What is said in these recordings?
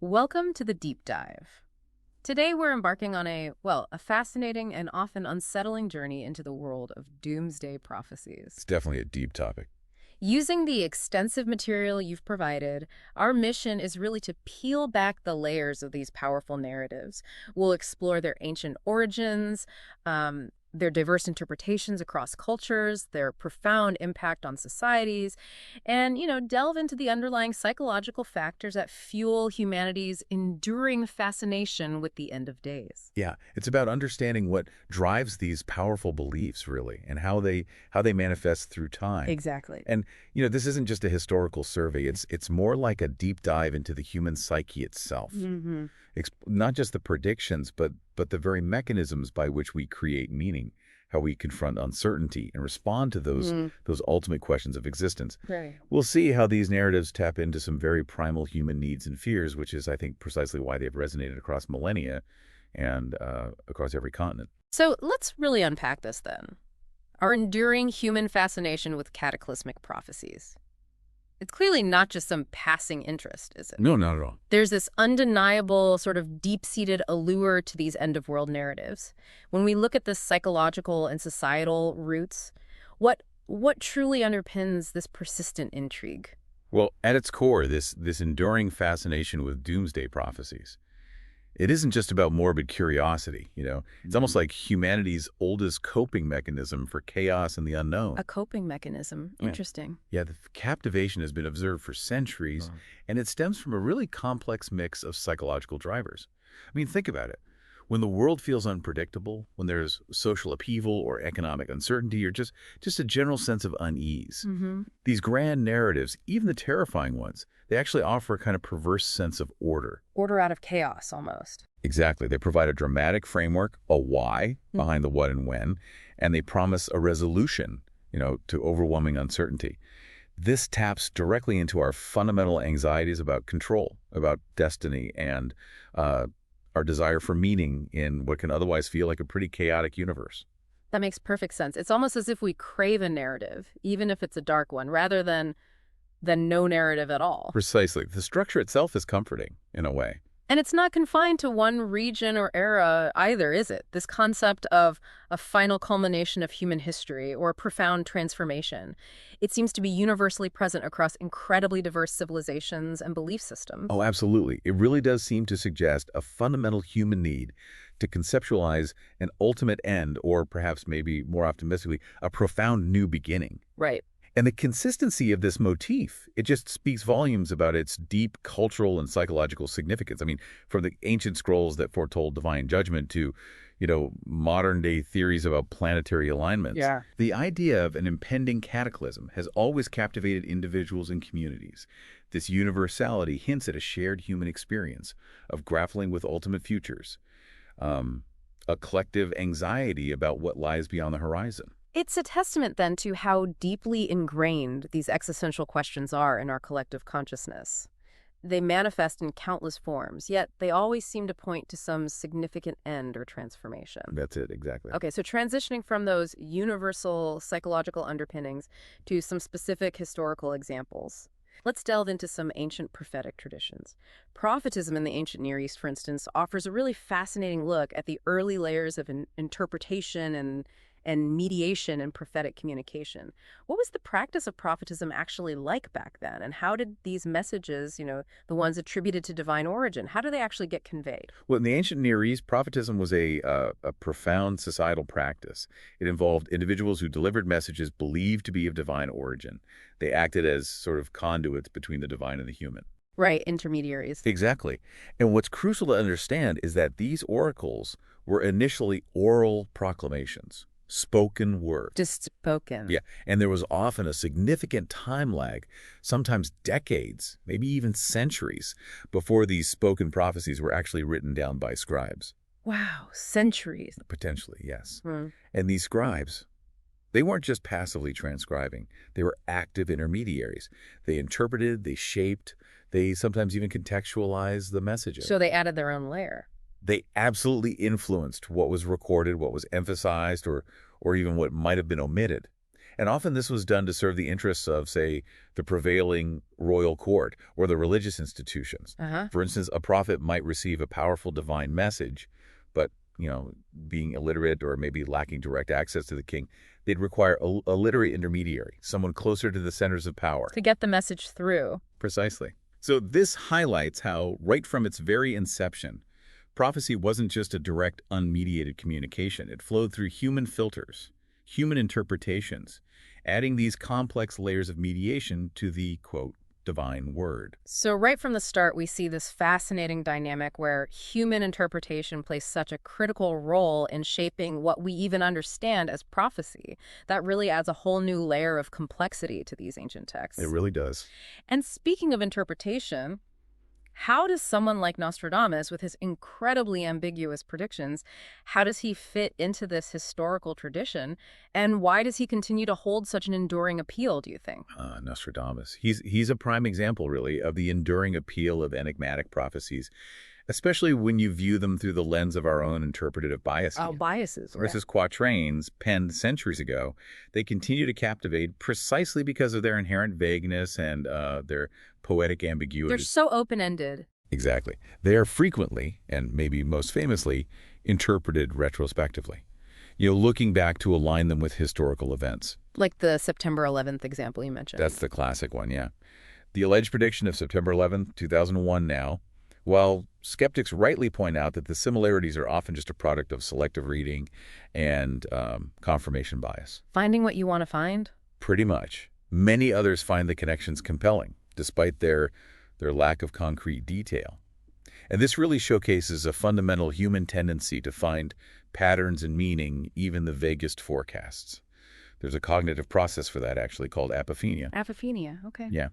Welcome to the Deep Dive. Today we're embarking on a fascinating and often unsettling journey into the world of doomsday prophecies. It's definitely a deep topic. Using the extensive material you've provided, our mission is really to peel back the layers of these powerful narratives. We'll explore their ancient origins, their diverse interpretations across cultures, their profound impact on societies, and, delve into the underlying psychological factors that fuel humanity's enduring fascination with the end of days. Yeah, it's about understanding what drives these powerful beliefs, really, and how they manifest through time. Exactly. And, this isn't just a historical survey. It's more like a deep dive into the human psyche itself. Mm-hmm. Not just the predictions, but the very mechanisms by which we create meaning, how we confront uncertainty and respond to those ultimate questions of existence. Right. We'll see how these narratives tap into some very primal human needs and fears, which is, I think, precisely why they've resonated across millennia and across every continent. So let's really unpack this then. Our enduring human fascination with cataclysmic prophecies. It's clearly not just some passing interest, is it? No, not at all. There's this undeniable sort of deep-seated allure to these end-of-world narratives. When we look at the psychological and societal roots, what truly underpins this persistent intrigue? Well, at its core, this enduring fascination with doomsday prophecies. It isn't just about morbid curiosity, It's almost like humanity's oldest coping mechanism for chaos and the unknown. A coping mechanism. Interesting. Yeah, the captivation has been observed for centuries, and it stems from a really complex mix of psychological drivers. I mean, think about it. When the world feels unpredictable, when there's social upheaval or economic uncertainty, or just a general sense of unease, these grand narratives, even the terrifying ones, they actually offer a kind of perverse sense of order. Order out of chaos, almost. Exactly. They provide a dramatic framework, a why behind the what and when, and they promise a resolution, to overwhelming uncertainty. This taps directly into our fundamental anxieties about control, about destiny, and our desire for meaning in what can otherwise feel like a pretty chaotic universe. That makes perfect sense. It's almost as if we crave a narrative, even if it's a dark one, rather than no narrative at all. Precisely. The structure itself is comforting, in a way. And it's not confined to one region or era either, is it? This concept of a final culmination of human history or a profound transformation. It seems to be universally present across incredibly diverse civilizations and belief systems. Oh, absolutely. It really does seem to suggest a fundamental human need to conceptualize an ultimate end, or perhaps maybe more optimistically, a profound new beginning. Right. And the consistency of this motif, it just speaks volumes about its deep cultural and psychological significance. I mean, from the ancient scrolls that foretold divine judgment to, modern-day theories about planetary alignments. Yeah. The idea of an impending cataclysm has always captivated individuals and communities. This universality hints at a shared human experience of grappling with ultimate futures, a collective anxiety about what lies beyond the horizon. It's a testament, then, to how deeply ingrained these existential questions are in our collective consciousness. They manifest in countless forms, yet they always seem to point to some significant end or transformation. That's it, exactly. Okay, so transitioning from those universal psychological underpinnings to some specific historical examples. Let's delve into some ancient prophetic traditions. Prophetism in the ancient Near East, for instance, offers a really fascinating look at the early layers of interpretation and mediation and prophetic communication. What was the practice of prophetism actually like back then? And how did these messages, the ones attributed to divine origin, how do they actually get conveyed? Well, in the ancient Near East, prophetism was a profound societal practice. It involved individuals who delivered messages believed to be of divine origin. They acted as sort of conduits between the divine and the human. Right, intermediaries. Exactly. And what's crucial to understand is that these oracles were initially oral proclamations. Spoken word. Just spoken. Yeah, and there was often a significant time lag, sometimes decades, maybe even centuries, before these spoken prophecies were actually written down by scribes. Wow, centuries. Potentially, yes. And these scribes, they weren't just passively transcribing. They were active intermediaries. They interpreted, they shaped, they sometimes even contextualized the messages. So they added their own layer. They absolutely influenced what was recorded, what was emphasized, or even what might have been omitted. And often this was done to serve the interests of, say, the prevailing royal court or the religious institutions. For instance, a prophet might receive a powerful divine message, but, being illiterate or maybe lacking direct access to the king, they'd require a literary intermediary, someone closer to the centers of power. To get the message through. Precisely. So this highlights how, right from its very inception, prophecy wasn't just a direct, unmediated communication. It flowed through human filters, human interpretations, adding these complex layers of mediation to the, quote, divine word. So right from the start, we see this fascinating dynamic where human interpretation plays such a critical role in shaping what we even understand as prophecy. That really adds a whole new layer of complexity to these ancient texts. It really does. And speaking of interpretation, how does someone like Nostradamus, with his incredibly ambiguous predictions, how does he fit into this historical tradition? And why does he continue to hold such an enduring appeal, do you think? Nostradamus. He's a prime example, really, of the enduring appeal of enigmatic prophecies, especially when you view them through the lens of our own interpretative biases. Oh, biases. Versus quatrains penned centuries ago, they continue to captivate precisely because of their inherent vagueness and their poetic ambiguity. They're so open-ended. Exactly. They are frequently, and maybe most famously, interpreted retrospectively. Looking back to align them with historical events. Like the September 11th example you mentioned. That's the classic one, yeah. The alleged prediction of September 11th, 2001 now, while skeptics rightly point out that the similarities are often just a product of selective reading and confirmation bias. Finding what you want to find? Pretty much. Many others find the connections compelling, despite their lack of concrete detail. And this really showcases a fundamental human tendency to find patterns and meaning, even the vaguest forecasts. There's a cognitive process for that, actually, called apophenia. Apophenia, okay. Yeah.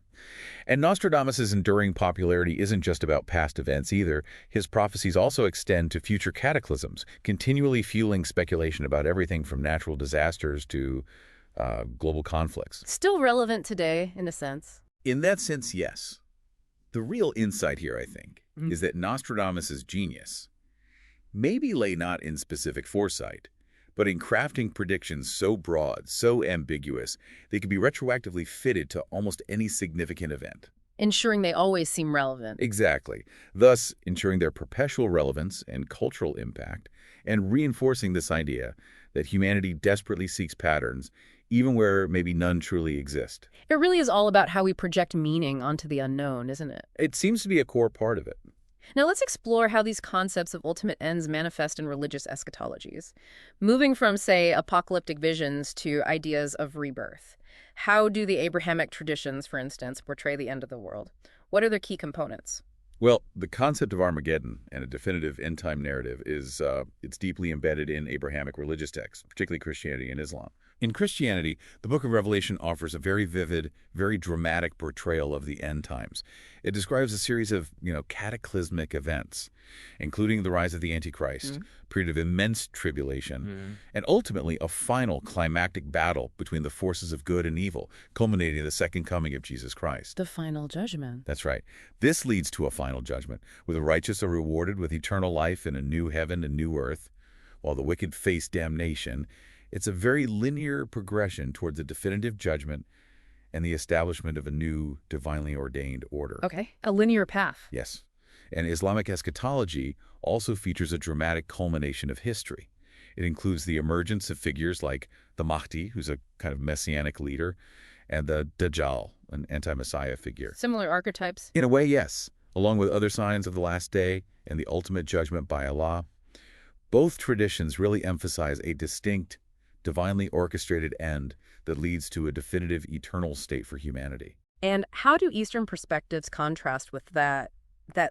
And Nostradamus' enduring popularity isn't just about past events either. His prophecies also extend to future cataclysms, continually fueling speculation about everything from natural disasters to global conflicts. Still relevant today, in a sense. In that sense, yes. The real insight here, I think, is that Nostradamus' genius maybe lay not in specific foresight, but in crafting predictions so broad, so ambiguous, they could be retroactively fitted to almost any significant event. Ensuring they always seem relevant. Exactly. Thus, ensuring their perpetual relevance and cultural impact, and reinforcing this idea that humanity desperately seeks patterns, even where maybe none truly exist. It really is all about how we project meaning onto the unknown, isn't it? It seems to be a core part of it. Now let's explore how these concepts of ultimate ends manifest in religious eschatologies. Moving from, say, apocalyptic visions to ideas of rebirth. How do the Abrahamic traditions, for instance, portray the end of the world? What are their key components? Well, the concept of Armageddon and a definitive end-time narrative is it's deeply embedded in Abrahamic religious texts, particularly Christianity and Islam. In Christianity, the book of Revelation offers a very vivid, very dramatic portrayal of the end times. It describes a series of, cataclysmic events, including the rise of the Antichrist, a period of immense tribulation, and ultimately a final climactic battle between the forces of good and evil, culminating in the second coming of Jesus Christ. The final judgment. That's right. This leads to a final judgment, where the righteous are rewarded with eternal life in a new heaven and new earth, while the wicked face damnation. It's a very linear progression towards a definitive judgment and the establishment of a new divinely ordained order. Okay, a linear path. Yes. And Islamic eschatology also features a dramatic culmination of history. It includes the emergence of figures like the Mahdi, who's a kind of messianic leader, and the Dajjal, an anti-Messiah figure. Similar archetypes? In a way, yes, along with other signs of the last day and the ultimate judgment by Allah. Both traditions really emphasize a distinct, divinely orchestrated end that leads to a definitive eternal state for humanity. And how do Eastern perspectives contrast with that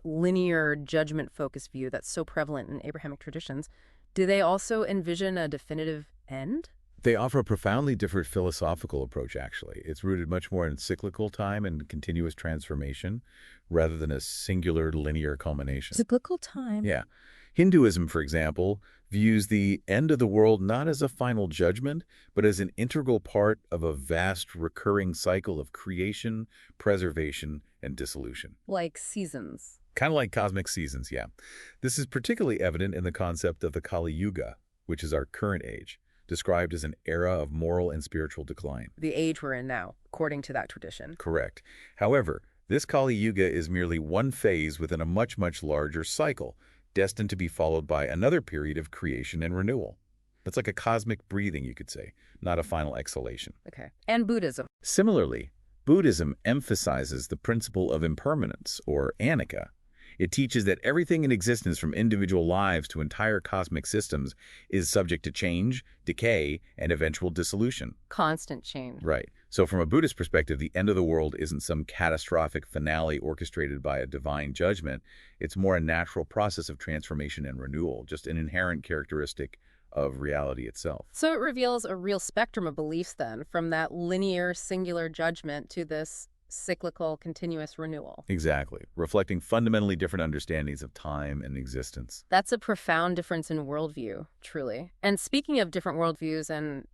linear judgment-focused view that's so prevalent in Abrahamic traditions? Do they also envision a definitive end? They offer a profoundly different philosophical approach, actually. It's rooted much more in cyclical time and continuous transformation rather than a singular linear culmination. Cyclical time? Yeah. Hinduism, for example, views the end of the world not as a final judgment, but as an integral part of a vast recurring cycle of creation, preservation, and dissolution. Like seasons. Kind of like cosmic seasons, yeah. This is particularly evident in the concept of the Kali Yuga, which is our current age, described as an era of moral and spiritual decline. The age we're in now, according to that tradition. Correct. However, this Kali Yuga is merely one phase within a much, much larger cycle, destined to be followed by another period of creation and renewal. It's like a cosmic breathing, you could say, not a final exhalation. Okay. And Buddhism. Similarly, Buddhism emphasizes the principle of impermanence, or anicca. It teaches that everything in existence, from individual lives to entire cosmic systems, is subject to change, decay, and eventual dissolution. Constant change. Right. So from a Buddhist perspective, the end of the world isn't some catastrophic finale orchestrated by a divine judgment. It's more a natural process of transformation and renewal, just an inherent characteristic of reality itself. So it reveals a real spectrum of beliefs then, from that linear, singular judgment to this cyclical, continuous renewal. Exactly, reflecting fundamentally different understandings of time and existence. That's a profound difference in worldview, truly. And speaking of different worldviews and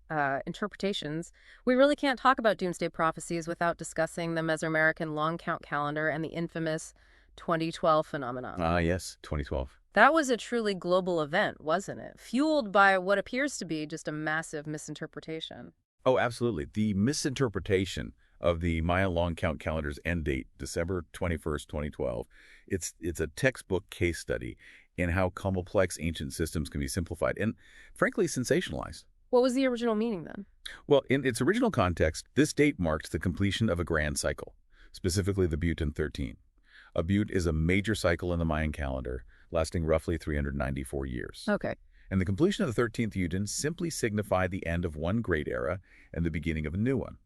interpretations, we really can't talk about doomsday prophecies without discussing the Mesoamerican long count calendar and the infamous 2012 phenomenon. Yes, 2012. That was a truly global event, wasn't it? Fueled by what appears to be just a massive misinterpretation. Oh, absolutely. The misinterpretation of the Maya long count calendar's end date, December 21st, 2012. It's a textbook case study in how complex ancient systems can be simplified and, frankly, sensationalized. What was the original meaning then? Well, in its original context, this date marks the completion of a grand cycle, specifically the Buten 13. A Bute is a major cycle in the Mayan calendar, lasting roughly 394 years. Okay. And the completion of the 13th Yuden simply signified the end of one great era and the beginning of a new one.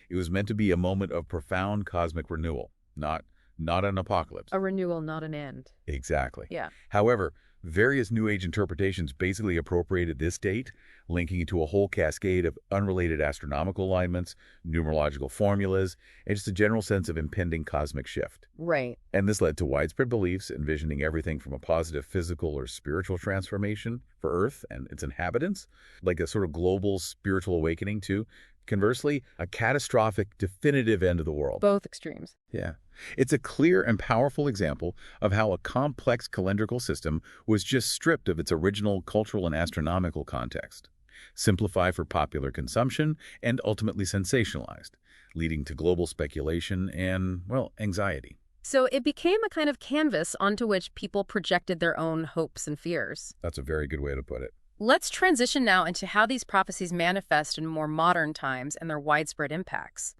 It was meant to be a moment of profound cosmic renewal, not an apocalypse. A renewal, not an end. Exactly. Yeah. However, various New Age interpretations basically appropriated this date, linking it to a whole cascade of unrelated astronomical alignments, numerological formulas, and just a general sense of impending cosmic shift. Right. And this led to widespread beliefs envisioning everything from a positive physical or spiritual transformation for Earth and its inhabitants, like a sort of global spiritual awakening, to, conversely, a catastrophic, definitive end of the world. Both extremes. Yeah. It's a clear and powerful example of how a complex calendrical system was just stripped of its original cultural and astronomical context, simplified for popular consumption, and ultimately sensationalized, leading to global speculation and, well, anxiety. So it became a kind of canvas onto which people projected their own hopes and fears. That's a very good way to put it. Let's transition now into how these prophecies manifest in more modern times and their widespread impacts.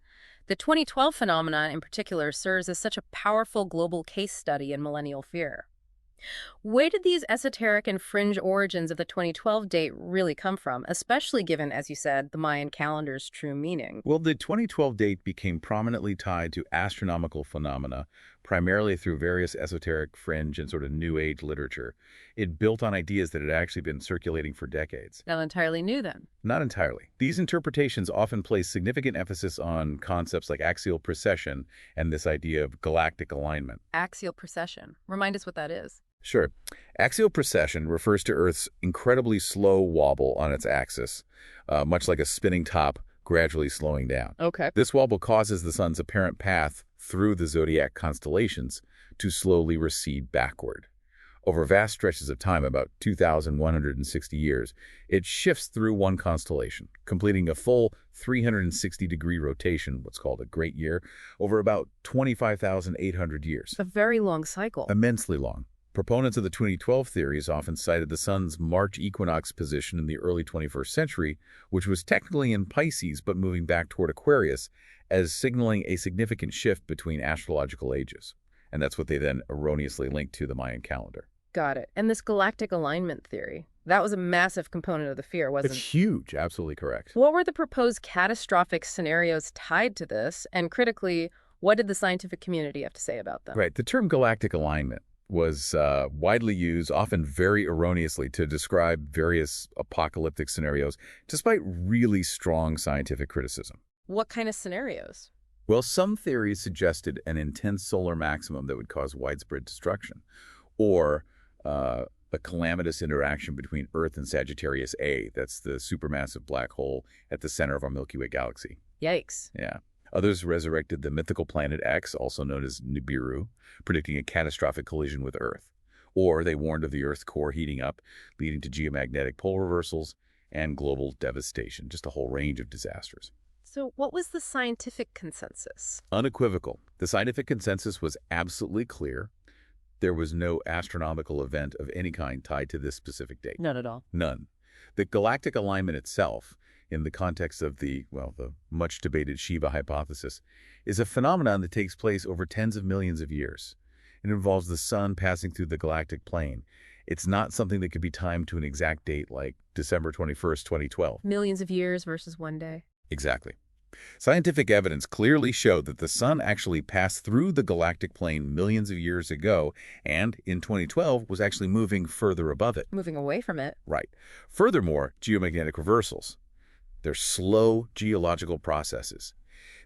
The 2012 phenomenon in particular serves as such a powerful global case study in millennial fear. Where did these esoteric and fringe origins of the 2012 date really come from, especially given, as you said, the Mayan calendar's true meaning? Well, the 2012 date became prominently tied to astronomical phenomena, primarily through various esoteric, fringe, and sort of New Age literature. It built on ideas that had actually been circulating for decades. Not entirely new, then. Not entirely. These interpretations often place significant emphasis on concepts like axial precession and this idea of galactic alignment. Axial precession. Remind us what that is. Sure. Axial precession refers to Earth's incredibly slow wobble on its axis, much like a spinning top gradually slowing down. Okay. This wobble causes the sun's apparent path through the zodiac constellations to slowly recede backward. Over vast stretches of time, about 2,160 years, it shifts through one constellation, completing a full 360-degree rotation, what's called a great year, over about 25,800 years. A very long cycle. Immensely long. Proponents of the 2012 theories often cited the sun's March equinox position in the early 21st century, which was technically in Pisces but moving back toward Aquarius, as signaling a significant shift between astrological ages. And that's what they then erroneously linked to the Mayan calendar. Got it. And this galactic alignment theory, that was a massive component of the fear, wasn't it? It's huge. Absolutely correct. What were the proposed catastrophic scenarios tied to this? And critically, what did the scientific community have to say about them? Right. The term galactic alignment was widely used, often very erroneously, to describe various apocalyptic scenarios, despite really strong scientific criticism. What kind of scenarios? Well, some theories suggested an intense solar maximum that would cause widespread destruction, or a calamitous interaction between Earth and Sagittarius A, that's the supermassive black hole at the center of our Milky Way galaxy. Yikes. Yeah. Others resurrected the mythical planet X, also known as Nibiru, predicting a catastrophic collision with Earth. Or they warned of the Earth's core heating up, leading to geomagnetic pole reversals and global devastation, just a whole range of disasters. So what was the scientific consensus? Unequivocal. The scientific consensus was absolutely clear. There was no astronomical event of any kind tied to this specific date. None at all. None. The galactic alignment itself, in the context of the much debated Shiva hypothesis, is a phenomenon that takes place over tens of millions of years. It involves the sun passing through the galactic plane. It's not something that could be timed to an exact date like December 21st, 2012. Millions of years versus one day. Exactly. Scientific evidence clearly showed that the sun actually passed through the galactic plane millions of years ago and, in 2012, was actually moving further above it. Moving away from it. Right. Furthermore, geomagnetic reversals. They're slow geological processes.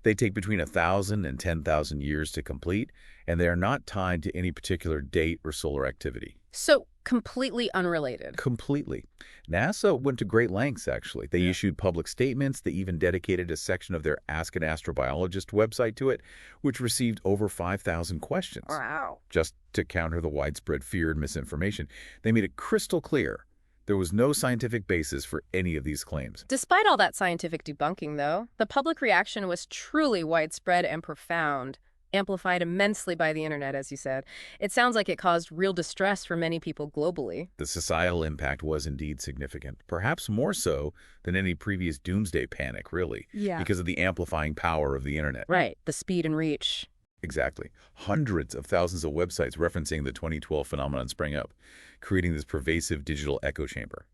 They take between 1,000 and 10,000 years to complete, and they are not tied to any particular date or solar activity. So completely unrelated. Completely. NASA went to great lengths, actually. They issued public statements. They even dedicated a section of their Ask an Astrobiologist website to it, which received over 5,000 questions. Wow. Just to counter the widespread fear and misinformation. They made it crystal clear there was no scientific basis for any of these claims. Despite all that scientific debunking, though, the public reaction was truly widespread and profound, amplified immensely by the internet, as you said. It sounds like it caused real distress for many people globally. The societal impact was indeed significant, perhaps more so than any previous doomsday panic, really, because of the amplifying power of the internet. Right, the speed and reach. Exactly. Hundreds of thousands of websites referencing the 2012 phenomenon sprang up, creating this pervasive digital echo chamber.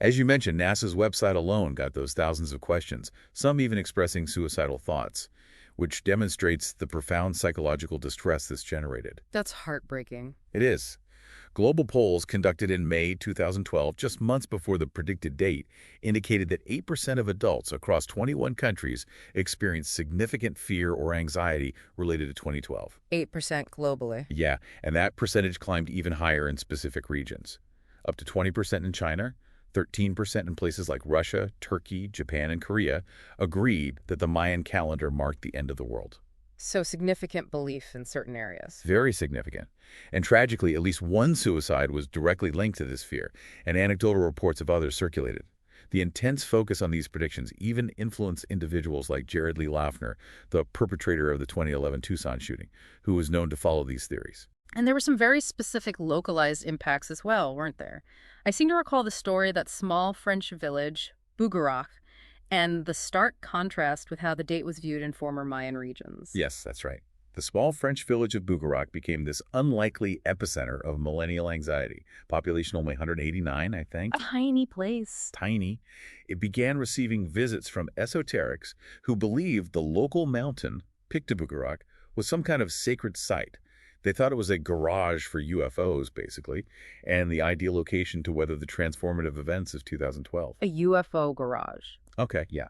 As you mentioned, NASA's website alone got those thousands of questions, some even expressing suicidal thoughts, which demonstrates the profound psychological distress this generated. That's heartbreaking. It is. Global polls conducted in May 2012, just months before the predicted date, indicated that 8% of adults across 21 countries experienced significant fear or anxiety related to 2012. 8% globally. Yeah, and that percentage climbed even higher in specific regions. Up to 20% in China, 13% in places like Russia, Turkey, Japan, and Korea agreed that the Mayan calendar marked the end of the world. So significant belief in certain areas. Very significant. And tragically, at least one suicide was directly linked to this fear, and anecdotal reports of others circulated. The intense focus on these predictions even influenced individuals like Jared Lee Loughner, the perpetrator of the 2011 Tucson shooting, who was known to follow these theories. And there were some very specific localized impacts as well, weren't there? I seem to recall the story of that small French village, Bugarac, and the stark contrast with how the date was viewed in former Mayan regions. Yes, that's right. The small French village of Bugarac became this unlikely epicenter of millennial anxiety. Population only 189, I think. A tiny place. Tiny. It began receiving visits from esoterics who believed the local mountain, Pictabugarac, was some kind of sacred site. They thought it was a garage for UFOs, basically, and the ideal location to weather the transformative events of 2012. A UFO garage. Okay, yeah.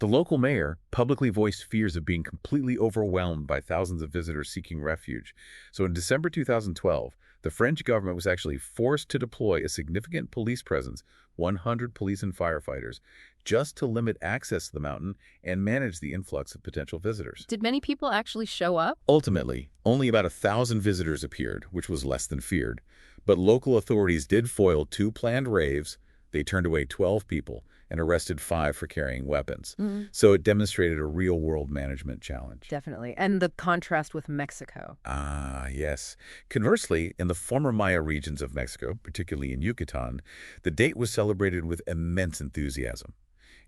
The local mayor publicly voiced fears of being completely overwhelmed by thousands of visitors seeking refuge. So in December 2012, the French government was actually forced to deploy a significant police presence, 100 police and firefighters, just to limit access to the mountain and manage the influx of potential visitors. Did many people actually show up? Ultimately, only about 1,000 visitors appeared, which was less than feared. But local authorities did foil 2 planned raves. They turned away 12 people and arrested 5 for carrying weapons. So it demonstrated a real-world management challenge. Definitely. And the contrast with Mexico. Ah, yes. Conversely, in the former Maya regions of Mexico, particularly in Yucatan, the date was celebrated with immense enthusiasm.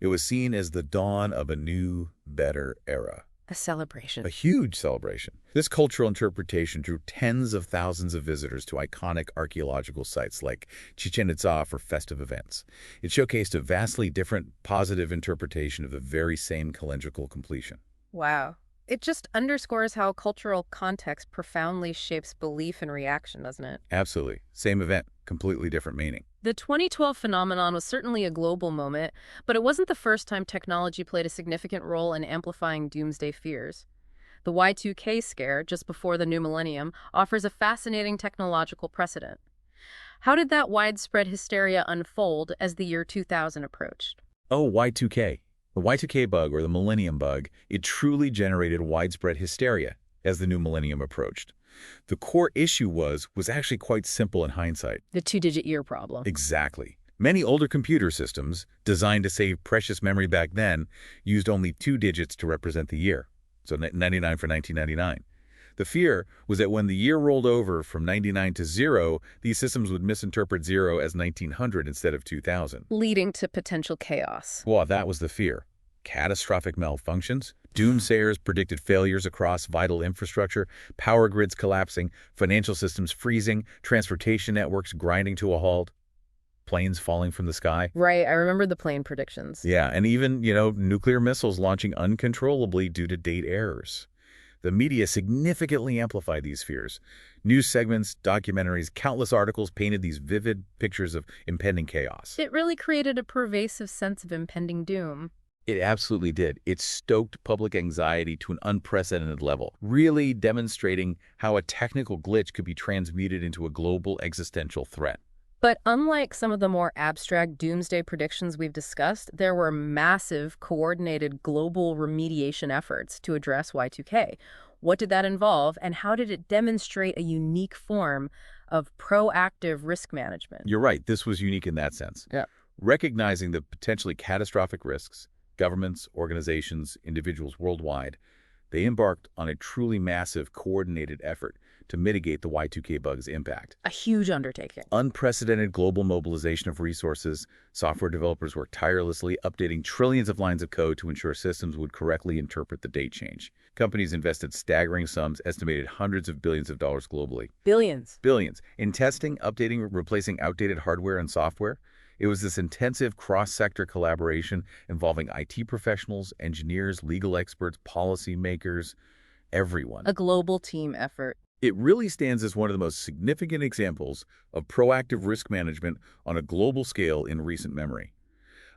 It was seen as the dawn of a new, better era. A celebration. A huge celebration. This cultural interpretation drew tens of thousands of visitors to iconic archaeological sites like Chichen Itza for festive events. It showcased a vastly different, positive interpretation of the very same calendrical completion. Wow. It just underscores how cultural context profoundly shapes belief and reaction, doesn't it? Absolutely. Same event, completely different meaning. The 2012 phenomenon was certainly a global moment, but it wasn't the first time technology played a significant role in amplifying doomsday fears. The Y2K scare, just before the new millennium, offers a fascinating technological precedent. How did that widespread hysteria unfold as the year 2000 approached? Oh, Y2K. The Y2K bug, or the millennium bug, it truly generated widespread hysteria as the new millennium approached. The core issue was actually quite simple in hindsight. The 2-digit year problem. Exactly. Many older computer systems, designed to save precious memory back then, used only 2 digits to represent the year, so 99 for 1999. The fear was that when the year rolled over from 99 to 0, these systems would misinterpret 0 as 1900 instead of 2000. Leading to potential chaos. Well, that was the fear. Catastrophic malfunctions, doomsayers predicted failures across vital infrastructure, power grids collapsing, financial systems freezing, transportation networks grinding to a halt, planes falling from the sky. Right, I remember the plane predictions. Yeah, and even, nuclear missiles launching uncontrollably due to date errors. The media significantly amplified these fears. News segments, documentaries, countless articles painted these vivid pictures of impending chaos. It really created a pervasive sense of impending doom. It absolutely did. It stoked public anxiety to an unprecedented level, really demonstrating how a technical glitch could be transmuted into a global existential threat. But unlike some of the more abstract doomsday predictions we've discussed, there were massive, coordinated global remediation efforts to address Y2K. What did that involve, and how did it demonstrate a unique form of proactive risk management? You're right. This was unique in that sense. Yeah. Recognizing the potentially catastrophic risks, governments, organizations, individuals worldwide, they embarked on a truly massive, coordinated effort to mitigate the Y2K bug's impact. A huge undertaking. Unprecedented global mobilization of resources. Software developers worked tirelessly, updating trillions of lines of code to ensure systems would correctly interpret the date change. Companies invested staggering sums, estimated hundreds of billions of dollars globally. Billions. Billions. In testing, updating, replacing outdated hardware and software. It was this intensive cross-sector collaboration involving IT professionals, engineers, legal experts, policymakers, everyone. A global team effort. It really stands as one of the most significant examples of proactive risk management on a global scale in recent memory.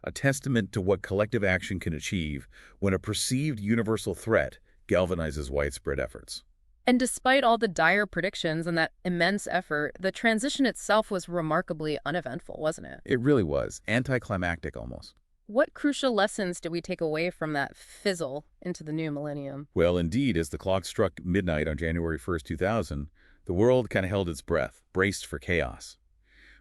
A testament to what collective action can achieve when a perceived universal threat galvanizes widespread efforts. And despite all the dire predictions and that immense effort, the transition itself was remarkably uneventful, wasn't it? It really was. Anticlimactic almost. What crucial lessons did we take away from that fizzle into the new millennium? Well, indeed, as the clock struck midnight on January 1st, 2000, the world kind of held its breath, braced for chaos.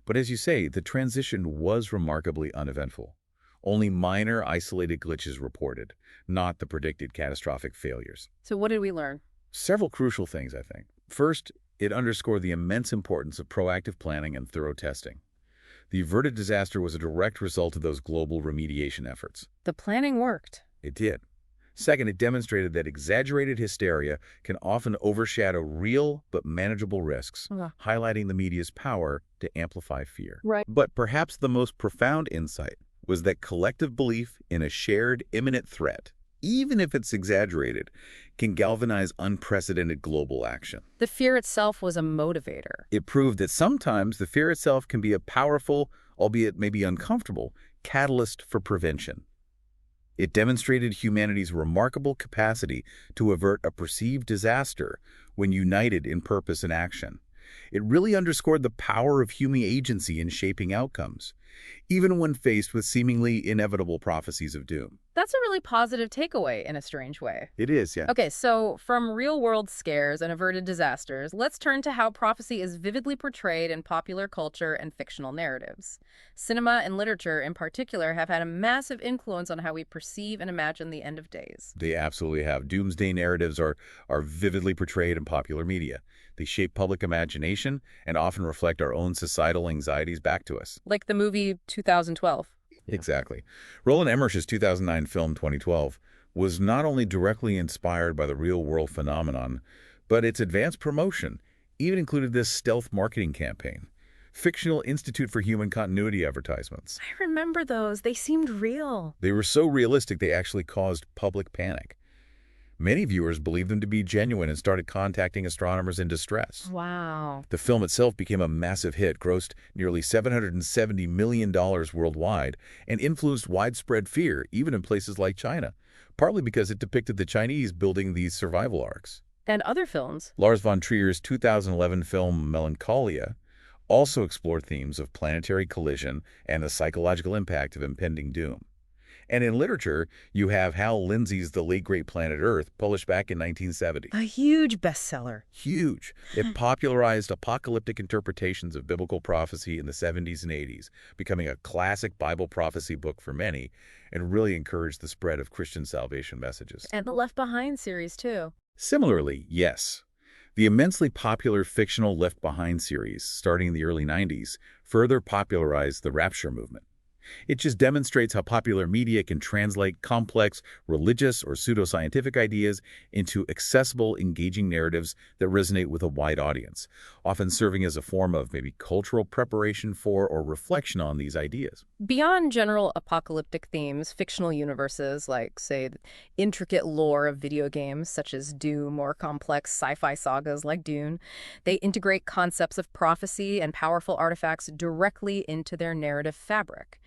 But as you say, the transition was remarkably uneventful. Only minor, isolated glitches reported, not the predicted catastrophic failures. So what did we learn? Several crucial things, I think. First, it underscored the immense importance of proactive planning and thorough testing. The averted disaster was a direct result of those global remediation efforts. The planning worked. It did. Second, it demonstrated that exaggerated hysteria can often overshadow real but manageable risks, highlighting the media's power to amplify fear. Right. But perhaps the most profound insight was that collective belief in a shared imminent threat, even if it's exaggerated, can galvanize unprecedented global action. The fear itself was a motivator. It proved that sometimes the fear itself can be a powerful, albeit maybe uncomfortable, catalyst for prevention. It demonstrated humanity's remarkable capacity to avert a perceived disaster when united in purpose and action. It really underscored the power of human agency in shaping outcomes, even when faced with seemingly inevitable prophecies of doom. That's a really positive takeaway in a strange way. It is, yeah. Okay, so from real-world scares and averted disasters, let's turn to how prophecy is vividly portrayed in popular culture and fictional narratives. Cinema and literature in particular have had a massive influence on how we perceive and imagine the end of days. They absolutely have. Doomsday narratives are vividly portrayed in popular media. They shape public imagination and often reflect our own societal anxieties back to us. Like the movie 2012. Exactly. Roland Emmerich's 2009 film 2012 was not only directly inspired by the real-world phenomenon, but its advanced promotion even included this stealth marketing campaign. Fictional Institute for Human Continuity advertisements. I remember those. They seemed real. They were so realistic they actually caused public panic. Many viewers believed them to be genuine and started contacting astronomers in distress. Wow. The film itself became a massive hit, grossed nearly $770 million worldwide, and influenced widespread fear, even in places like China, partly because it depicted the Chinese building these survival arcs. And other films. Lars von Trier's 2011 film Melancholia also explored themes of planetary collision and the psychological impact of impending doom. And in literature, you have Hal Lindsey's The Late Great Planet Earth, published back in 1970. A huge bestseller. Huge. It popularized apocalyptic interpretations of biblical prophecy in the 70s and 80s, becoming a classic Bible prophecy book for many, and really encouraged the spread of Christian salvation messages. And the Left Behind series, too. Similarly, yes. The immensely popular fictional Left Behind series, starting in the early 90s, further popularized the rapture movement. It just demonstrates how popular media can translate complex religious or pseudoscientific ideas into accessible, engaging narratives that resonate with a wide audience, often serving as a form of maybe cultural preparation for or reflection on these ideas. Beyond general apocalyptic themes, fictional universes like, say, the intricate lore of video games such as Doom or complex sci-fi sagas like Dune, they integrate concepts of prophecy and powerful artifacts directly into their narrative fabric.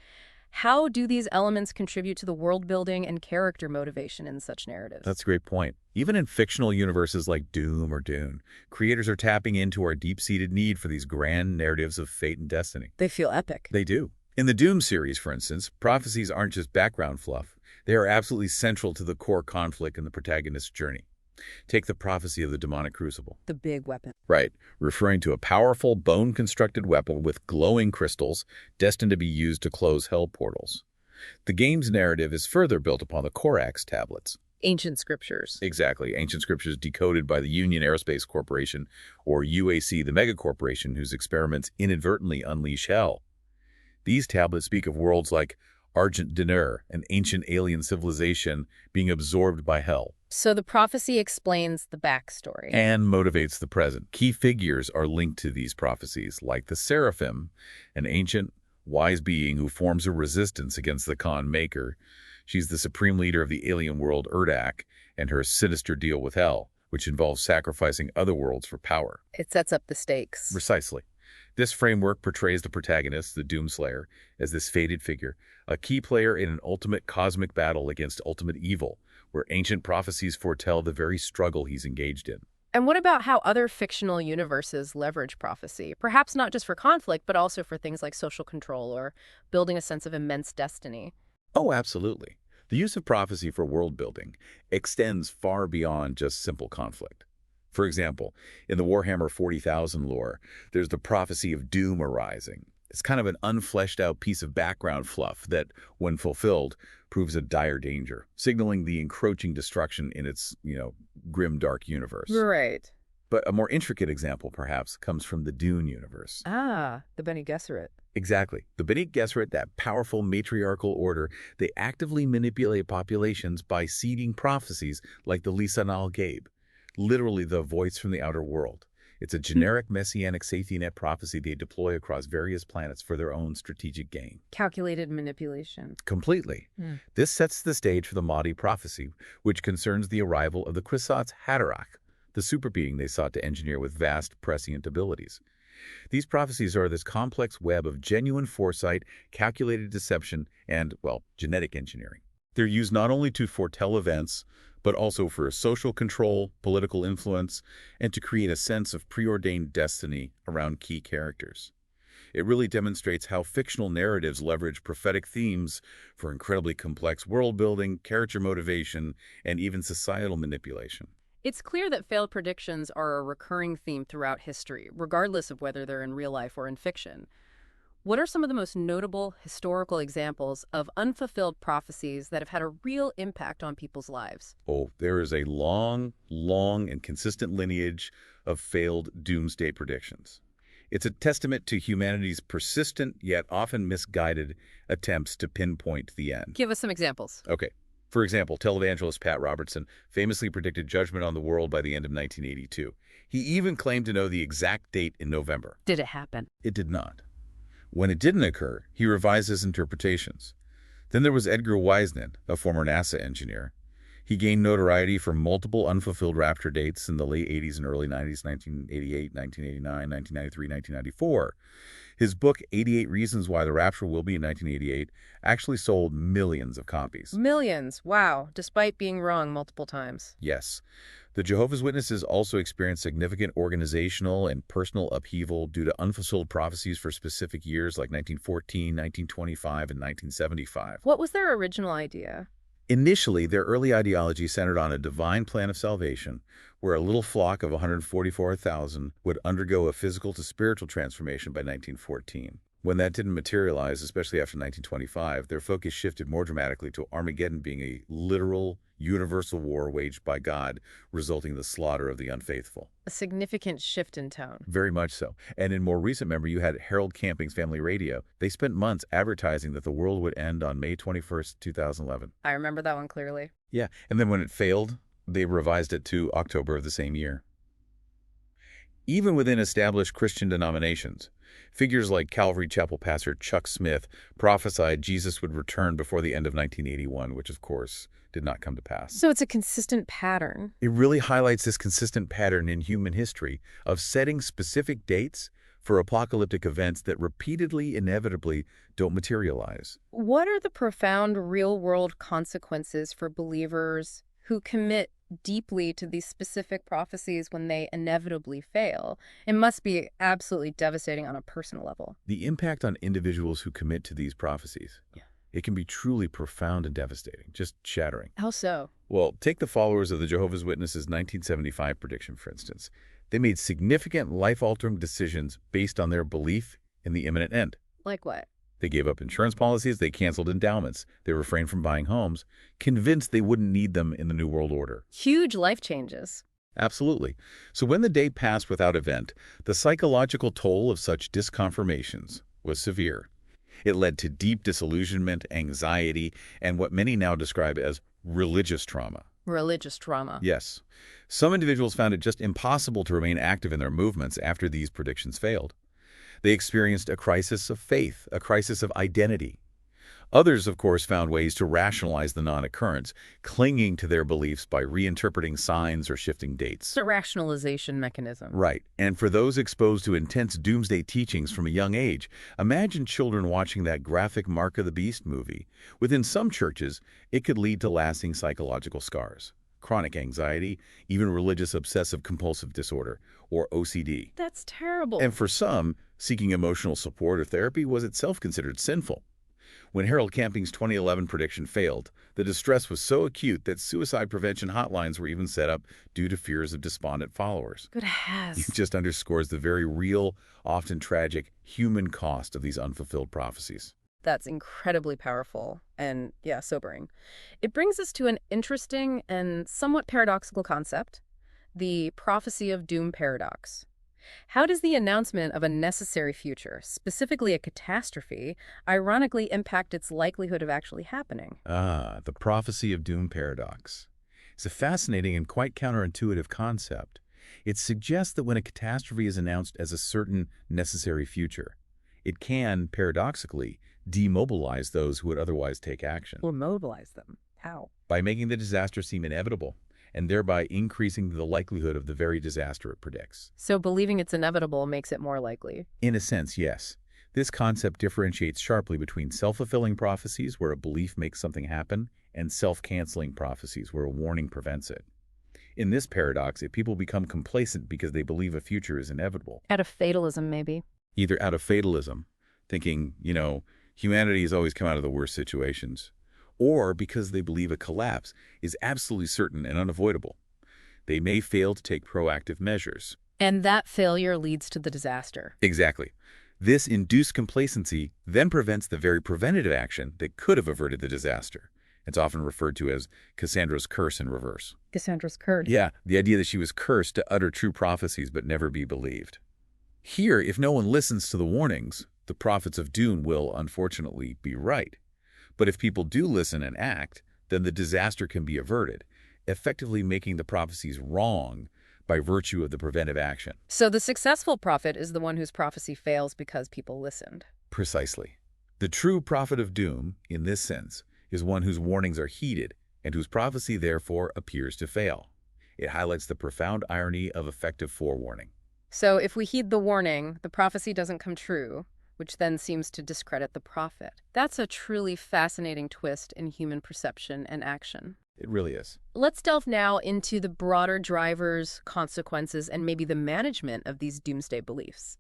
How do these elements contribute to the world building and character motivation in such narratives? That's a great point. Even in fictional universes like Doom or Dune, creators are tapping into our deep-seated need for these grand narratives of fate and destiny. They feel epic. They do. In the Doom series, for instance, prophecies aren't just background fluff. They are absolutely central to the core conflict in the protagonist's journey. Take the prophecy of the demonic crucible. The big weapon. Right, referring to a powerful bone-constructed weapon with glowing crystals destined to be used to close hell portals. The game's narrative is further built upon the Corax tablets. Ancient scriptures. Exactly, ancient scriptures decoded by the Union Aerospace Corporation, or UAC, the megacorporation whose experiments inadvertently unleash hell. These tablets speak of worlds like Argent Dinner, an ancient alien civilization being absorbed by hell. So the prophecy explains the backstory. And motivates the present. Key figures are linked to these prophecies, like the Seraphim, an ancient, wise being who forms a resistance against the Khan Maker. She's the supreme leader of the alien world Urdak, and her sinister deal with hell, which involves sacrificing other worlds for power. It sets up the stakes. Precisely. This framework portrays the protagonist, the Doomslayer, as this fated figure, a key player in an ultimate cosmic battle against ultimate evil, where ancient prophecies foretell the very struggle he's engaged in. And what about how other fictional universes leverage prophecy? Perhaps not just for conflict, but also for things like social control or building a sense of immense destiny. Oh, absolutely. The use of prophecy for world building extends far beyond just simple conflict. For example, in the Warhammer 40,000 lore, there's the prophecy of doom arising. It's kind of an unfleshed out piece of background fluff that, when fulfilled, proves a dire danger, signaling the encroaching destruction in its, grim, dark universe. Right. But a more intricate example, perhaps, comes from the Dune universe. Ah, the Bene Gesserit. Exactly. The Bene Gesserit, that powerful matriarchal order, they actively manipulate populations by seeding prophecies like the Lisan al-Gaib, literally the voice from the outer world. It's a generic messianic safety net prophecy they deploy across various planets for their own strategic gain. Calculated manipulation. Completely. This sets the stage for the Mahdi prophecy, which concerns the arrival of the Kwisatz Haderach, the super being they sought to engineer with vast, prescient abilities. These prophecies are this complex web of genuine foresight, calculated deception, and, genetic engineering. They're used not only to foretell events, but also for social control, political influence, and to create a sense of preordained destiny around key characters. It really demonstrates how fictional narratives leverage prophetic themes for incredibly complex world building, character motivation, and even societal manipulation. It's clear that failed predictions are a recurring theme throughout history, regardless of whether they're in real life or in fiction. What are some of the most notable historical examples of unfulfilled prophecies that have had a real impact on people's lives? Oh, there is a long, and consistent lineage of failed doomsday predictions. It's a testament to humanity's persistent yet often misguided attempts to pinpoint the end. Give us some examples. Okay. For example, televangelist Pat Robertson famously predicted judgment on the world by the end of 1982. He even claimed to know the exact date in November. Did it happen? It did not. When it didn't occur, he revised his interpretations. Then there was Edgar Wiesnin, a former NASA engineer. He gained notoriety for multiple unfulfilled rapture dates in the late 80s and early 90s, 1988, 1989, 1993, 1994. His book, 88 Reasons Why the Rapture Will Be in 1988, actually sold millions of copies. Millions. Wow. Despite being wrong multiple times. Yes. The Jehovah's Witnesses also experienced significant organizational and personal upheaval due to unfulfilled prophecies for specific years like 1914, 1925, and 1975. What was their original idea? Initially, their early ideology centered on a divine plan of salvation, where a little flock of 144,000 would undergo a physical to spiritual transformation by 1914. When that didn't materialize, especially after 1925, their focus shifted more dramatically to Armageddon being a literal, universal war waged by God, resulting in the slaughter of the unfaithful. A significant shift in tone. Very much so. And in more recent memory, you had Harold Camping's Family Radio. They spent months advertising that the world would end on May 21st, 2011. I remember that one clearly. Yeah, and then when it failed, they revised it to October of the same year. Even within established Christian denominations, figures like Calvary Chapel pastor Chuck Smith prophesied Jesus would return before the end of 1981, which of course did not come to pass. So it's a consistent pattern. It really highlights this consistent pattern in human history of setting specific dates for apocalyptic events that repeatedly, inevitably don't materialize. What are the profound real-world consequences for believers who commit deeply to these specific prophecies when they inevitably fail? It must be absolutely devastating on a personal level. The impact on individuals who commit to these prophecies. Yeah. It can be truly profound and devastating, just shattering. How so? Well, take the followers of the Jehovah's Witnesses' 1975 prediction, for instance. They made significant life-altering decisions based on their belief in the imminent end. Like what? They gave up insurance policies, they canceled endowments, they refrained from buying homes, convinced they wouldn't need them in the New World Order. Huge life changes. Absolutely. So when the day passed without event, the psychological toll of such disconfirmations was severe. It led to deep disillusionment, anxiety, and what many now describe as religious trauma. Religious trauma. Yes. Some individuals found it just impossible to remain active in their movements after these predictions failed. They experienced a crisis of faith, a crisis of identity. Others, of course, found ways to rationalize the non-occurrence, clinging to their beliefs by reinterpreting signs or shifting dates. It's a rationalization mechanism. Right. And for those exposed to intense doomsday teachings from a young age, imagine children watching that graphic Mark of the Beast movie. Within some churches, it could lead to lasting psychological scars, chronic anxiety, even religious obsessive-compulsive disorder, or OCD. That's terrible. And for some, seeking emotional support or therapy was itself considered sinful. When Harold Camping's 2011 prediction failed, the distress was so acute that suicide prevention hotlines were even set up due to fears of despondent followers. Good has. It just underscores the very real, often tragic, human cost of these unfulfilled prophecies. That's incredibly powerful and, yeah, sobering. It brings us to an interesting and somewhat paradoxical concept, the prophecy of doom paradox. How does the announcement of a necessary future, specifically a catastrophe, ironically impact its likelihood of actually happening? The prophecy of doom paradox. It's a fascinating and quite counterintuitive concept. It suggests that when a catastrophe is announced as a certain necessary future, it can, paradoxically, demobilize those who would otherwise take action. Or mobilize them. How? By making the disaster seem inevitable, and thereby increasing the likelihood of the very disaster it predicts. So believing it's inevitable makes it more likely. In a sense, yes. This concept differentiates sharply between self-fulfilling prophecies, where a belief makes something happen, and self-canceling prophecies, where a warning prevents it. In this paradox, if people become complacent because they believe a future is inevitable. Out of fatalism, maybe. Either out of fatalism, thinking, humanity has always come out of the worst situations, or because they believe a collapse is absolutely certain and unavoidable. They may fail to take proactive measures. And that failure leads to the disaster. Exactly. This induced complacency then prevents the very preventative action that could have averted the disaster. It's often referred to as Cassandra's curse in reverse. Cassandra's curse. Yeah, the idea that she was cursed to utter true prophecies but never be believed. Here, if no one listens to the warnings, the prophets of doom will, unfortunately, be right. But if people do listen and act, then the disaster can be averted, effectively making the prophecies wrong by virtue of the preventive action. So the successful prophet is the one whose prophecy fails because people listened. Precisely. The true prophet of doom, in this sense, is one whose warnings are heeded and whose prophecy, therefore, appears to fail. It highlights the profound irony of effective forewarning. So if we heed the warning, the prophecy doesn't come true, which then seems to discredit the prophet. That's a truly fascinating twist in human perception and action. It really is. Let's delve now into the broader drivers, consequences, and maybe the management of these doomsday beliefs.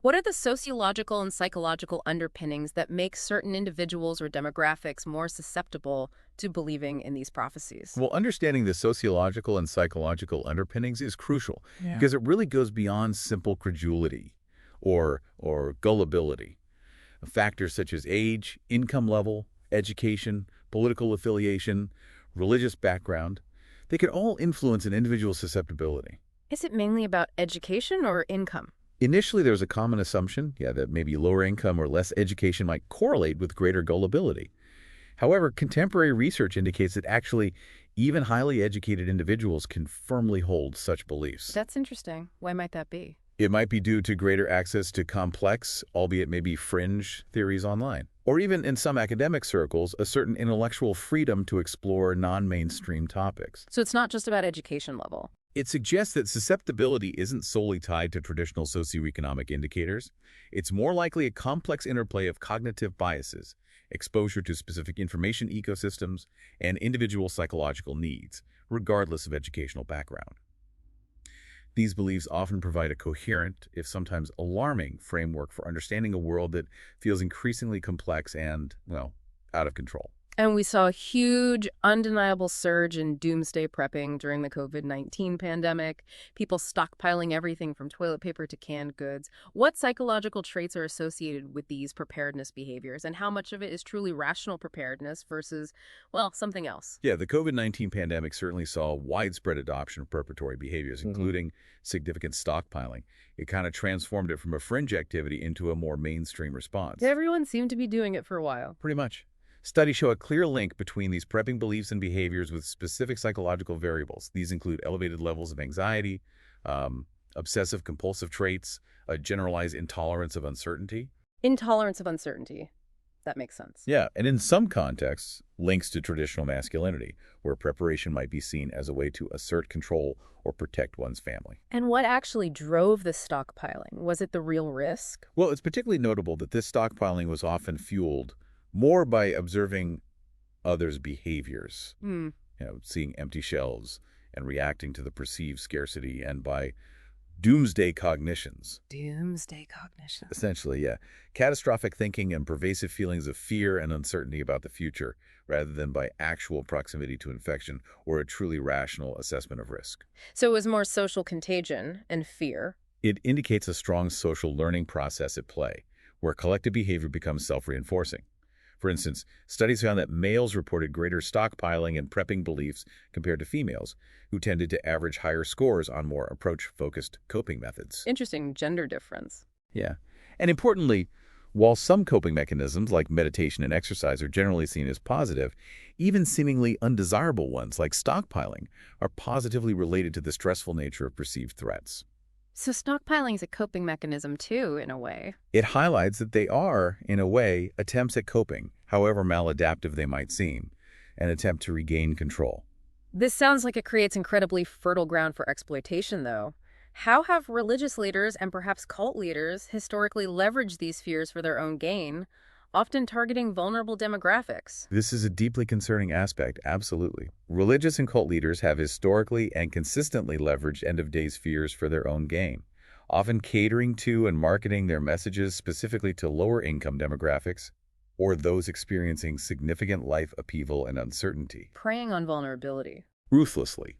What are the sociological and psychological underpinnings that make certain individuals or demographics more susceptible to believing in these prophecies? Well, understanding the sociological and psychological underpinnings is crucial Yeah. because it really goes beyond simple credulity or gullibility. Factors such as age, income level, education, political affiliation, religious background, they can all influence an individual's susceptibility. Is it mainly about education or income? Initially, there's a common assumption, that maybe lower income or less education might correlate with greater gullibility. However, contemporary research indicates that actually even highly educated individuals can firmly hold such beliefs. That's interesting. Why might that be? It might be due to greater access to complex, albeit maybe fringe, theories online. Or even in some academic circles, a certain intellectual freedom to explore non-mainstream topics. So it's not just about education level. It suggests that susceptibility isn't solely tied to traditional socioeconomic indicators. It's more likely a complex interplay of cognitive biases, exposure to specific information ecosystems, and individual psychological needs, regardless of educational background. These beliefs often provide a coherent, if sometimes alarming, framework for understanding a world that feels increasingly complex and, out of control. And we saw a huge, undeniable surge in doomsday prepping during the COVID-19 pandemic, people stockpiling everything from toilet paper to canned goods. What psychological traits are associated with these preparedness behaviors, and how much of it is truly rational preparedness versus, something else? Yeah, the COVID-19 pandemic certainly saw widespread adoption of preparatory behaviors, including significant stockpiling. It kind of transformed it from a fringe activity into a more mainstream response. Everyone seemed to be doing it for a while. Pretty much. Studies show a clear link between these prepping beliefs and behaviors with specific psychological variables. These include elevated levels of anxiety, obsessive-compulsive traits, a generalized intolerance of uncertainty. Intolerance of uncertainty. That makes sense. Yeah, and in some contexts, links to traditional masculinity, where preparation might be seen as a way to assert control or protect one's family. And what actually drove the stockpiling? Was it the real risk? Well, it's particularly notable that this stockpiling was often fueled more by observing others' behaviors, seeing empty shelves and reacting to the perceived scarcity, and by doomsday cognitions. Doomsday cognition. Essentially, yeah. Catastrophic thinking and pervasive feelings of fear and uncertainty about the future, rather than by actual proximity to infection or a truly rational assessment of risk. So it was more social contagion and fear. It indicates a strong social learning process at play, where collective behavior becomes self-reinforcing. For instance, studies found that males reported greater stockpiling and prepping beliefs compared to females, who tended to average higher scores on more approach-focused coping methods. Interesting gender difference. Yeah. And importantly, while some coping mechanisms like meditation and exercise are generally seen as positive, even seemingly undesirable ones like stockpiling are positively related to the stressful nature of perceived threats. So stockpiling is a coping mechanism too, in a way. It highlights that they are, in a way, attempts at coping, however maladaptive they might seem, an attempt to regain control. This sounds like it creates incredibly fertile ground for exploitation, though. How have religious leaders and perhaps cult leaders historically leveraged these fears for their own gain, often targeting vulnerable demographics? This is a deeply concerning aspect, absolutely. Religious and cult leaders have historically and consistently leveraged end-of-days fears for their own gain, often catering to and marketing their messages specifically to lower-income demographics or those experiencing significant life upheaval and uncertainty. Preying on vulnerability. Ruthlessly.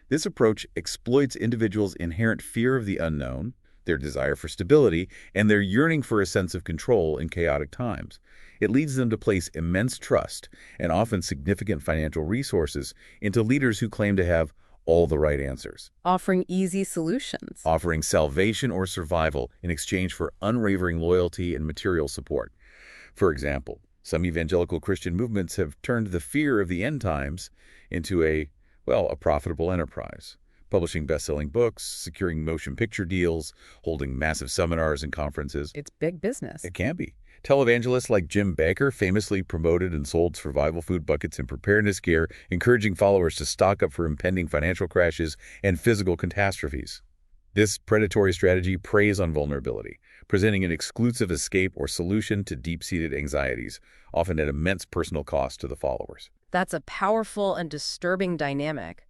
This approach exploits individuals' inherent fear of the unknown, their desire for stability, and their yearning for a sense of control in chaotic times. It leads them to place immense trust and often significant financial resources into leaders who claim to have all the right answers. Offering easy solutions. Offering salvation or survival in exchange for unwavering loyalty and material support. For example, some evangelical Christian movements have turned the fear of the end times into a profitable enterprise. Publishing best-selling books, securing motion picture deals, holding massive seminars and conferences. It's big business. It can be. Televangelists like Jim Bakker famously promoted and sold survival food buckets and preparedness gear, encouraging followers to stock up for impending financial crashes and physical catastrophes. This predatory strategy preys on vulnerability, presenting an exclusive escape or solution to deep-seated anxieties, often at immense personal cost to the followers. That's a powerful and disturbing dynamic.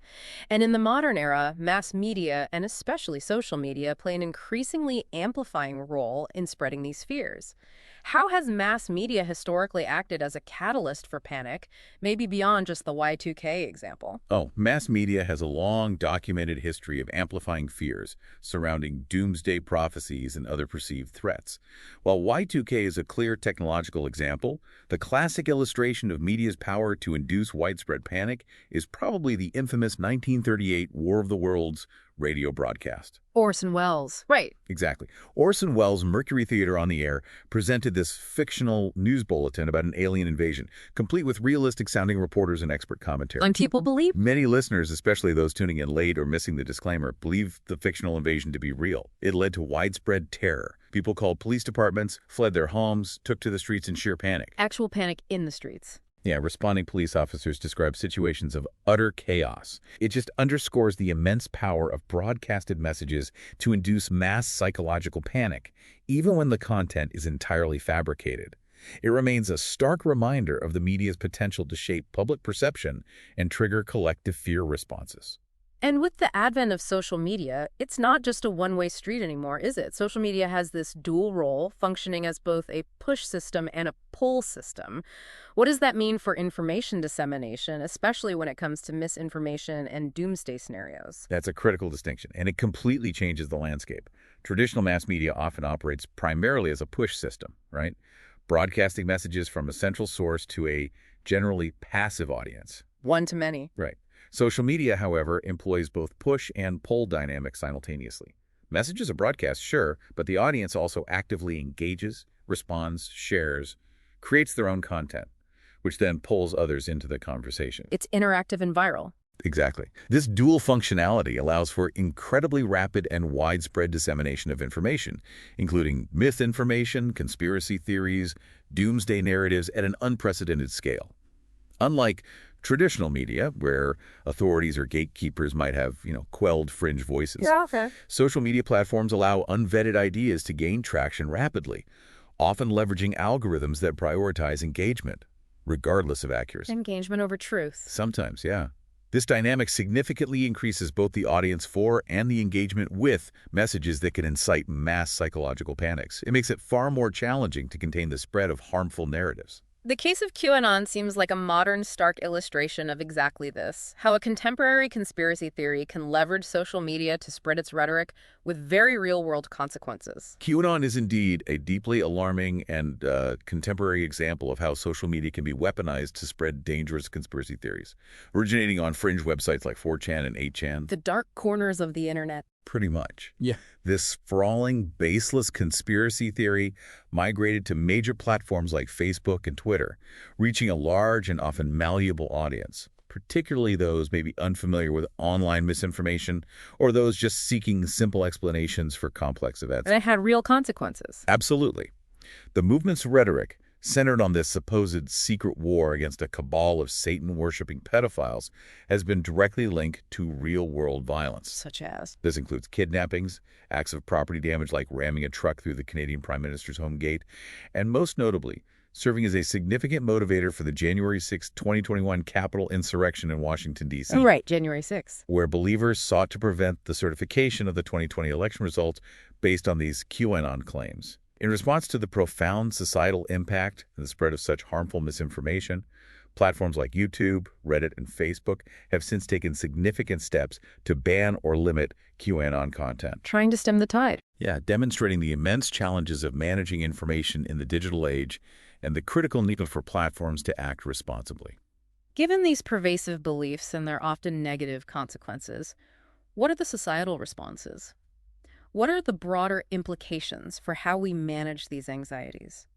And in the modern era, mass media, and especially social media, play an increasingly amplifying role in spreading these fears. How has mass media historically acted as a catalyst for panic, maybe beyond just the Y2K example? Oh, mass media has a long documented history of amplifying fears surrounding doomsday prophecies and other perceived threats. While Y2K is a clear technological example, the classic illustration of media's power to induce widespread panic is probably the infamous 1938 War of the Worlds radio broadcast. Orson Welles. Right. Exactly. Orson Welles' Mercury Theater on the Air presented this fictional news bulletin about an alien invasion, complete with realistic-sounding reporters and expert commentary. And people believe? Many listeners, especially those tuning in late or missing the disclaimer, believe the fictional invasion to be real. It led to widespread terror. People called police departments, fled their homes, took to the streets in sheer panic. Actual panic in the streets. Yeah, responding police officers describe situations of utter chaos. It just underscores the immense power of broadcasted messages to induce mass psychological panic, even when the content is entirely fabricated. It remains a stark reminder of the media's potential to shape public perception and trigger collective fear responses. And with the advent of social media, it's not just a one-way street anymore, is it? Social media has this dual role, functioning as both a push system and a pull system. What does that mean for information dissemination, especially when it comes to misinformation and doomsday scenarios? That's a critical distinction, and it completely changes the landscape. Traditional mass media often operates primarily as a push system, right? Broadcasting messages from a central source to a generally passive audience. One to many. Right. Social media, however, employs both push and pull dynamics simultaneously. Messages are broadcast, sure, but the audience also actively engages, responds, shares, creates their own content, which then pulls others into the conversation. It's interactive and viral. Exactly. This dual functionality allows for incredibly rapid and widespread dissemination of information, including misinformation, conspiracy theories, doomsday narratives at an unprecedented scale. Unlike traditional media, where authorities or gatekeepers might have, quelled fringe voices. Yeah, okay. Social media platforms allow unvetted ideas to gain traction rapidly, often leveraging algorithms that prioritize engagement, regardless of accuracy. Engagement over truth. Sometimes, yeah. This dynamic significantly increases both the audience for and the engagement with messages that can incite mass psychological panics. It makes it far more challenging to contain the spread of harmful narratives. The case of QAnon seems like a modern, stark illustration of exactly this, how a contemporary conspiracy theory can leverage social media to spread its rhetoric with very real-world consequences. QAnon is indeed a deeply alarming and contemporary example of how social media can be weaponized to spread dangerous conspiracy theories, originating on fringe websites like 4chan and 8chan. The dark corners of the internet. Pretty much. Yeah. This sprawling, baseless conspiracy theory migrated to major platforms like Facebook and Twitter, reaching a large and often malleable audience, particularly those maybe unfamiliar with online misinformation or those just seeking simple explanations for complex events. And it had real consequences. Absolutely. The movement's rhetoric, centered on this supposed secret war against a cabal of Satan-worshipping pedophiles, has been directly linked to real-world violence. Such as? This includes kidnappings, acts of property damage like ramming a truck through the Canadian Prime Minister's home gate, and most notably, serving as a significant motivator for the January 6, 2021 Capitol insurrection in Washington, D.C. Right, January 6th. Where believers sought to prevent the certification of the 2020 election results based on these QAnon claims. In response to the profound societal impact and the spread of such harmful misinformation, platforms like YouTube, Reddit, and Facebook have since taken significant steps to ban or limit QAnon content. Trying to stem the tide. Yeah, demonstrating the immense challenges of managing information in the digital age and the critical need for platforms to act responsibly. Given these pervasive beliefs and their often negative consequences, what are the societal responses? What are the broader implications for how we manage these anxieties?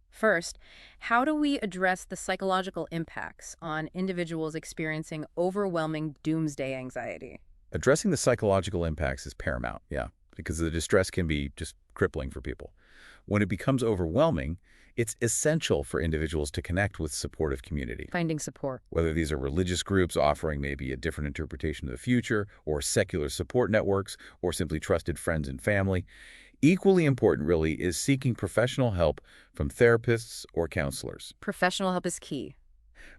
First, how do we address the psychological impacts on individuals experiencing overwhelming doomsday anxiety? Addressing the psychological impacts is paramount, yeah, because the distress can be just crippling for people. When it becomes overwhelming, it's essential for individuals to connect with supportive community. Finding support. Whether these are religious groups offering maybe a different interpretation of the future, or secular support networks, or simply trusted friends and family. Equally important, really, is seeking professional help from therapists or counselors. Professional help is key.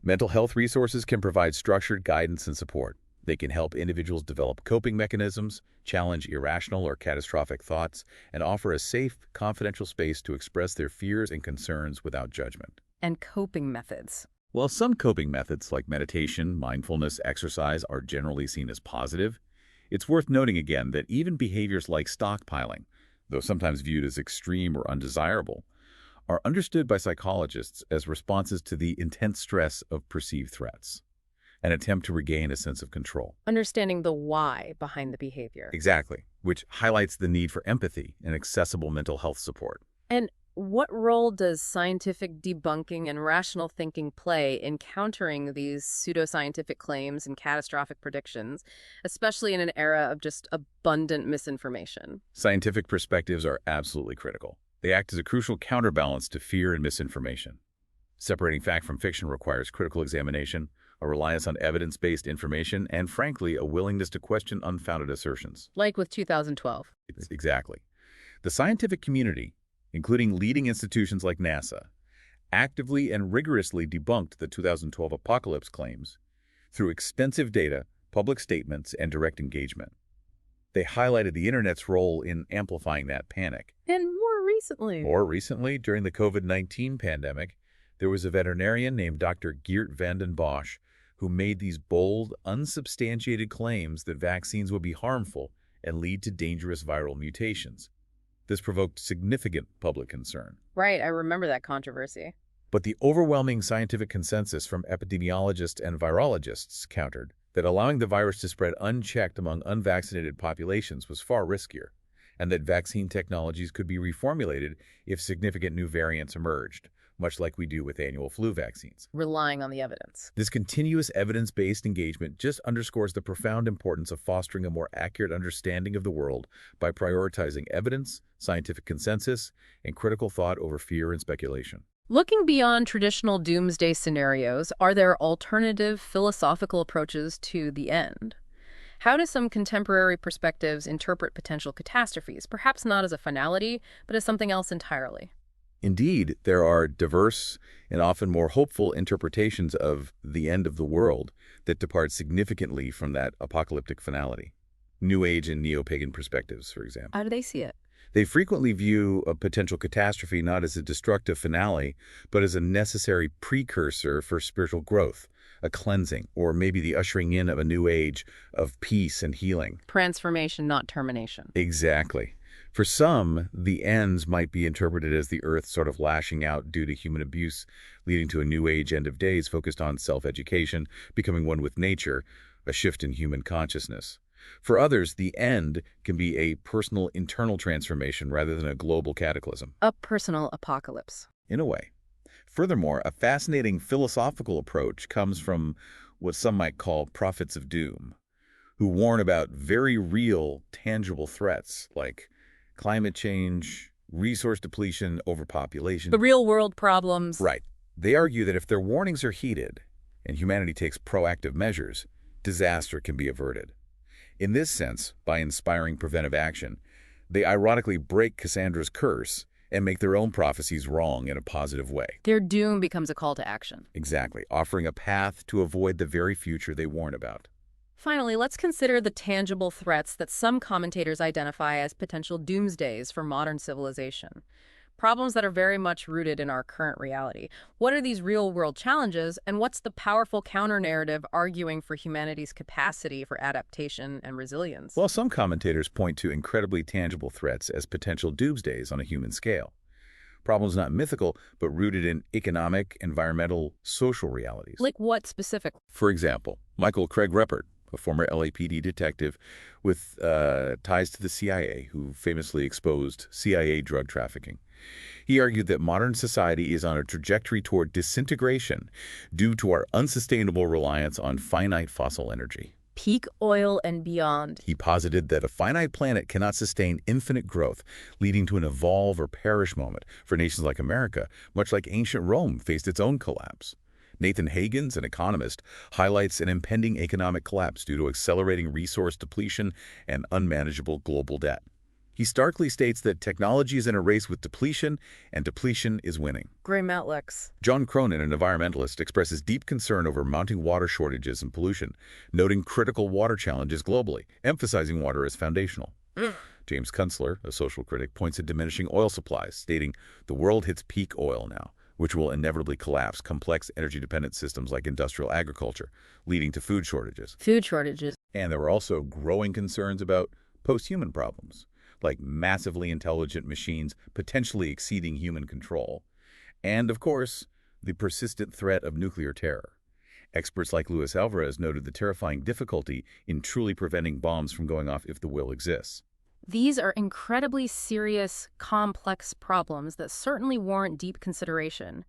Mental health resources can provide structured guidance and support. They can help individuals develop coping mechanisms, challenge irrational or catastrophic thoughts, and offer a safe, confidential space to express their fears and concerns without judgment. And coping methods. While some coping methods like meditation, mindfulness, exercise are generally seen as positive, it's worth noting again that even behaviors like stockpiling, though sometimes viewed as extreme or undesirable, are understood by psychologists as responses to the intense stress of perceived threats, an attempt to regain a sense of control. Understanding the why behind the behavior. Exactly, which highlights the need for empathy and accessible mental health support. And what role does scientific debunking and rational thinking play in countering these pseudoscientific claims and catastrophic predictions, especially in an era of just abundant misinformation? Scientific perspectives are absolutely critical. They act as a crucial counterbalance to fear and misinformation. Separating fact from fiction requires critical examination, a reliance on evidence-based information, and frankly, a willingness to question unfounded assertions. Like with 2012. Exactly. The scientific community, including leading institutions like NASA, actively and rigorously debunked the 2012 apocalypse claims through extensive data, public statements, and direct engagement. They highlighted the Internet's role in amplifying that panic. And more recently, during the COVID-19 pandemic, there was a veterinarian named Dr. Geert Vanden Bosch who made these bold, unsubstantiated claims that vaccines would be harmful and lead to dangerous viral mutations. This provoked significant public concern. Right, I remember that controversy. But the overwhelming scientific consensus from epidemiologists and virologists countered that allowing the virus to spread unchecked among unvaccinated populations was far riskier, and that vaccine technologies could be reformulated if significant new variants emerged, much like we do with annual flu vaccines. Relying on the evidence. This continuous evidence-based engagement just underscores the profound importance of fostering a more accurate understanding of the world by prioritizing evidence, scientific consensus, and critical thought over fear and speculation. Looking beyond traditional doomsday scenarios, are there alternative philosophical approaches to the end? How do some contemporary perspectives interpret potential catastrophes, perhaps not as a finality, but as something else entirely? Indeed, there are diverse and often more hopeful interpretations of the end of the world that depart significantly from that apocalyptic finality. New Age and neo-pagan perspectives, for example. How do they see it? They frequently view a potential catastrophe not as a destructive finale, but as a necessary precursor for spiritual growth, a cleansing, or maybe the ushering in of a new age of peace and healing. Transformation, not termination. Exactly. For some, the ends might be interpreted as the earth sort of lashing out due to human abuse, leading to a new age end of days focused on self-education, becoming one with nature, a shift in human consciousness. For others, the end can be a personal internal transformation rather than a global cataclysm. A personal apocalypse. In a way. Furthermore, a fascinating philosophical approach comes from what some might call prophets of doom, who warn about very real, tangible threats like climate change, resource depletion, overpopulation. The real-world problems. Right. They argue that if their warnings are heeded and humanity takes proactive measures, disaster can be averted. In this sense, by inspiring preventive action, they ironically break Cassandra's curse and make their own prophecies wrong in a positive way. Their doom becomes a call to action. Exactly, offering a path to avoid the very future they warn about. Finally, let's consider the tangible threats that some commentators identify as potential doomsdays for modern civilization. Problems that are very much rooted in our current reality. What are these real-world challenges, and what's the powerful counter-narrative arguing for humanity's capacity for adaptation and resilience? Well, some commentators point to incredibly tangible threats as potential doomsdays on a human scale. Problems not mythical, but rooted in economic, environmental, social realities. Like what specifically? For example, Michael Craig Ruppert, a former LAPD detective with ties to the CIA, who famously exposed CIA drug trafficking. He argued that modern society is on a trajectory toward disintegration due to our unsustainable reliance on finite fossil energy. Peak oil and beyond. He posited that a finite planet cannot sustain infinite growth, leading to an evolve or perish moment for nations like America, much like ancient Rome faced its own collapse. Nathan Hagans, an economist, highlights an impending economic collapse due to accelerating resource depletion and unmanageable global debt. He starkly states that technology is in a race with depletion, and depletion is winning. Gray Matlex. John Cronin, an environmentalist, expresses deep concern over mounting water shortages and pollution, noting critical water challenges globally, emphasizing water as foundational. James Kunstler, a social critic, points at diminishing oil supplies, stating, "The world hits peak oil now, which will inevitably collapse complex energy-dependent systems like industrial agriculture, leading to food shortages." Food shortages. And there were also growing concerns about post-human problems, like massively intelligent machines potentially exceeding human control. And, of course, the persistent threat of nuclear terror. Experts like Luis Alvarez noted the terrifying difficulty in truly preventing bombs from going off if the will exists. These are incredibly serious, complex problems that certainly warrant deep consideration.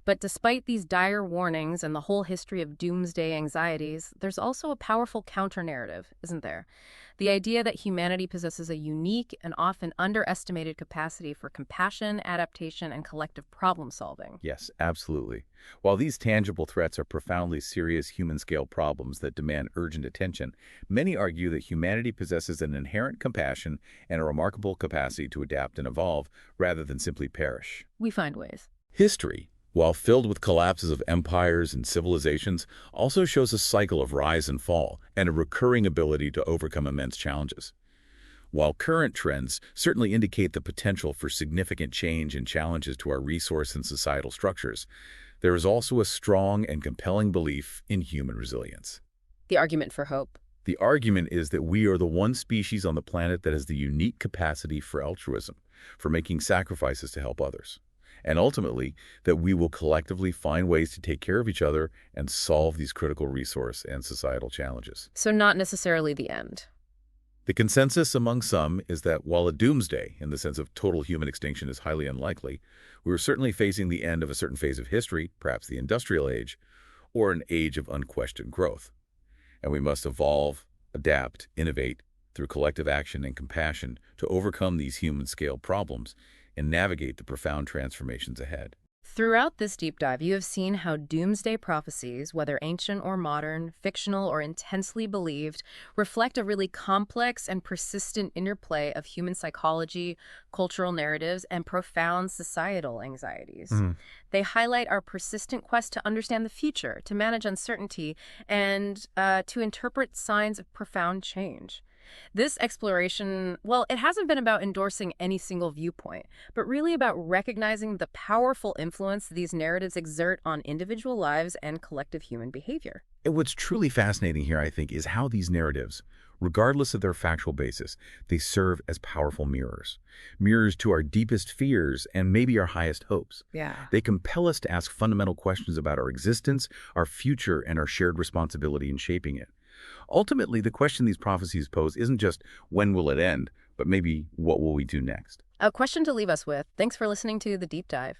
But despite these dire warnings and the whole history of doomsday anxieties, there's also a powerful counter-narrative, isn't there? The idea that humanity possesses a unique and often underestimated capacity for compassion, adaptation, and collective problem-solving. Yes, absolutely. While these tangible threats are profoundly serious human-scale problems that demand urgent attention, many argue that humanity possesses an inherent compassion and a remarkable capacity to adapt and evolve rather than simply perish. We find ways. History, while filled with collapses of empires and civilizations, also shows a cycle of rise and fall and a recurring ability to overcome immense challenges. While current trends certainly indicate the potential for significant change and challenges to our resource and societal structures, there is also a strong and compelling belief in human resilience. The argument for hope. The argument is that we are the one species on the planet that has the unique capacity for altruism, for making sacrifices to help others. And ultimately, that we will collectively find ways to take care of each other and solve these critical resource and societal challenges. So not necessarily the end. The consensus among some is that while a doomsday, in the sense of total human extinction, is highly unlikely, we are certainly facing the end of a certain phase of history, perhaps the industrial age, or an age of unquestioned growth. And we must evolve, adapt, innovate through collective action and compassion to overcome these human-scale problems and navigate the profound transformations ahead. Throughout this deep dive, you have seen how doomsday prophecies, whether ancient or modern, fictional or intensely believed, reflect a really complex and persistent interplay of human psychology, cultural narratives, and profound societal anxieties. They highlight our persistent quest to understand the future, to manage uncertainty, and to interpret signs of profound change. This exploration, well, it hasn't been about endorsing any single viewpoint, but really about recognizing the powerful influence these narratives exert on individual lives and collective human behavior. And what's truly fascinating here, I think, is how these narratives, regardless of their factual basis, they serve as powerful mirrors. Mirrors to our deepest fears and maybe our highest hopes. Yeah. They compel us to ask fundamental questions about our existence, our future, and our shared responsibility in shaping it. Ultimately, the question these prophecies pose isn't just when will it end, but maybe what will we do next? A question to leave us with. Thanks for listening to The Deep Dive.